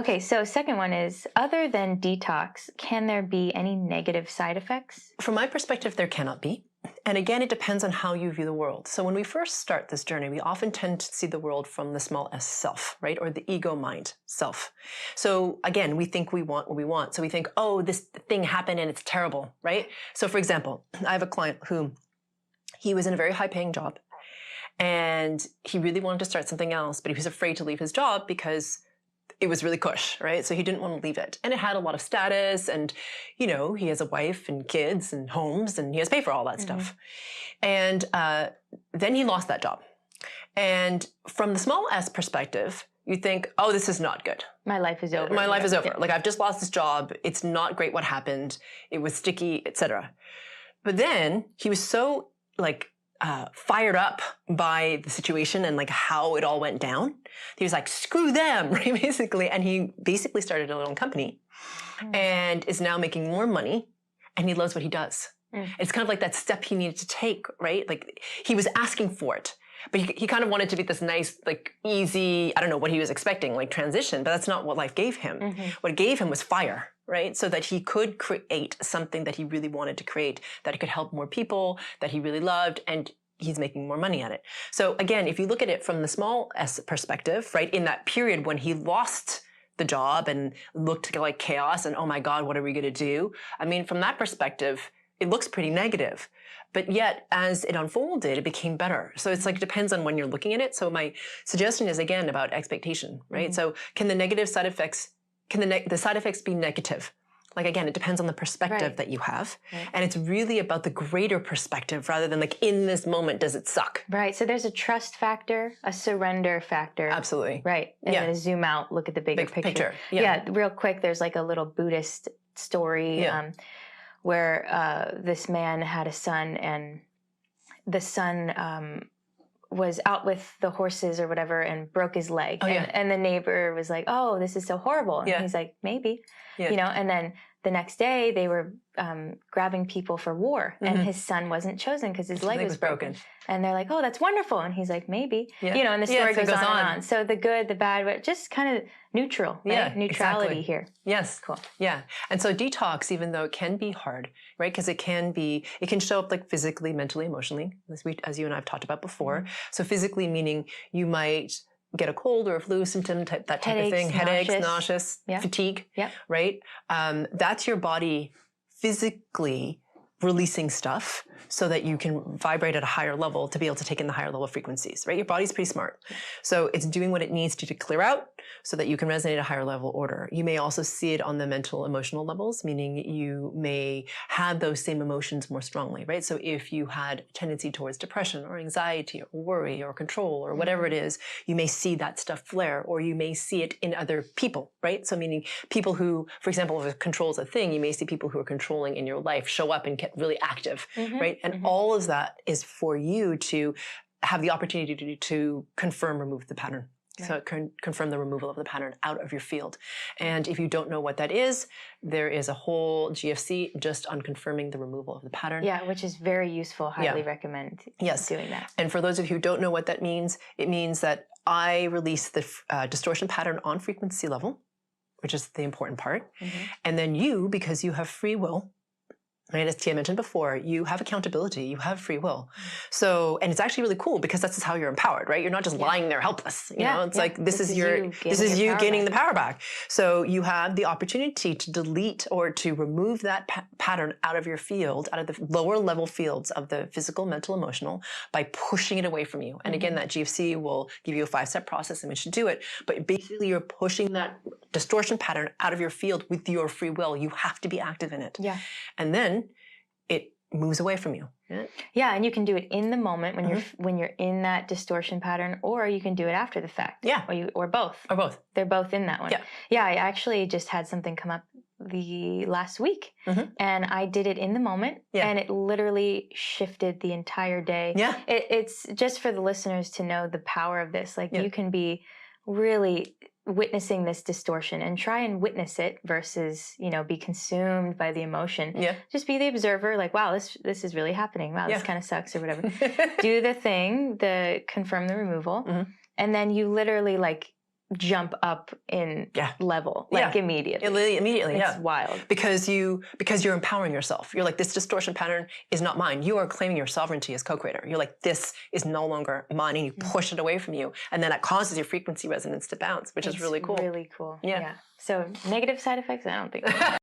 Okay, so second one is, other than detox, can there be any negative side effects? From my perspective, there cannot be. And again, it depends on how you view the world. So when we first start this journey, we often tend to see the world from the small s self, right? Or the ego mind self. So again, we think we want what we want. So we think, oh, this thing happened and it's terrible, right? So for example, I have a client who he was in a very high paying job and he really wanted to start something else, but he was afraid to leave his job because it was really cush, right? So he didn't want to leave it. And it had a lot of status and, you know, he has a wife and kids and homes and he has to pay for all that stuff. And then he lost that job. And from the small s perspective, you think, oh, this is not good. My life is over. My life is over. Like, I've just lost this job. It's not great what happened. It was sticky, etc. But then he was so fired up by the situation and like how it all went down. He was like, screw them, right? Basically. And he basically started a little company and is now making more money and he loves what he does. It's kind of like that step he needed to take, right? Like he was asking for it, but he kind of wanted to be this nice, like easy, I don't know what he was expecting, like transition, but that's not what life gave him. What it gave him was fire, right? So that he could create something that he really wanted to create, that it could help more people, that he really loved, and he's making more money at it. So again, if you look at it from the small s perspective, right, in that period when he lost the job and looked like chaos and, oh my God, what are we going to do? I mean, from that perspective, it looks pretty negative. But yet, as it unfolded, it became better. So it's like, it depends on when you're looking at it. So my suggestion is, again, about expectation, right? So can the negative side effects, can the side effects be negative? Like, again, it depends on the perspective that you have. And it's really about the greater perspective rather than like, in this moment, does it suck? Right. So there's a trust factor, a surrender factor. Absolutely. Right. And then a zoom out, look at the bigger picture. Yeah. Real quick, there's like a little Buddhist story where this man had a son and the son was out with the horses or whatever and broke his leg. And the neighbor was like, oh, this is so horrible. And he's like, maybe, you know, and then the next day they were grabbing people for war and his son wasn't chosen because his leg was broken. And they're like, oh, that's wonderful. And he's like, maybe, you know, and the story goes on and on. So the good, the bad, just kind of neutral, right? Neutrality here. Yes. Cool. Yeah. And so detox, even though it can be hard, right? Because it can show up like physically, mentally, emotionally, as you and I have talked about before. So physically meaning you might get a cold or a flu symptom, that type of thing, headaches, nauseous, fatigue, right? That's your body physically releasing stuff so that you can vibrate at a higher level to be able to take in the higher level frequencies, right? Your body's pretty smart. So it's doing what it needs to clear out so that you can resonate at a higher level order. You may also see it on the mental, emotional levels, meaning you may have those same emotions more strongly, right? So if you had a tendency towards depression or anxiety or worry or control or whatever it is, you may see that stuff flare, or you may see it in other people, right? So meaning people who, for example, if control is a thing, you may see people who are controlling in your life show up and get really active, right? And all of that is for you to have the opportunity to confirm, remove the pattern. So confirm the removal of the pattern out of your field. And if you don't know what that is, there is a whole GFC just on confirming the removal of the pattern. Yeah, which is very useful. Highly recommend doing that. And for those of you who don't know what that means, it means that I release the distortion pattern on frequency level, which is the important part. And then you, because you have free will, right? As Tia mentioned before, you have accountability, you have free will. So, and it's actually really cool because that's just how you're empowered, right? You're not just lying there helpless. You know, it's like, this is you gaining the power back. So you have the opportunity to delete or to remove that pattern out of your field, out of the lower level fields of the physical, mental, emotional, by pushing it away from you. And again, that GFC will give you a 5-step process in which to do it. But basically you're pushing that distortion pattern out of your field with your free will. You have to be active in it. And then it moves away from you. Yeah, and you can do it in the moment when you're in that distortion pattern, or you can do it after the fact. Or both. Or both. They're both in that one. Yeah, I actually just had something come up the last week, and I did it in the moment, and it literally shifted the entire day. It's just for the listeners to know the power of this. Like you can be really witnessing this distortion and try and witness it versus, you know, be consumed by the emotion. Just be the observer, like, wow, this is really happening. Wow, this kind of sucks or whatever. Do the thing, confirm the removal. And then you literally like jump up in level, like immediately. Immediately, it's wild. Because you're empowering yourself. You're like, this distortion pattern is not mine. You are claiming your sovereignty as co-creator. You're like, this is no longer mine, and you push it away from you, and then it causes your frequency resonance to bounce, which is really cool. Really cool. Yeah. So negative side effects, I don't think.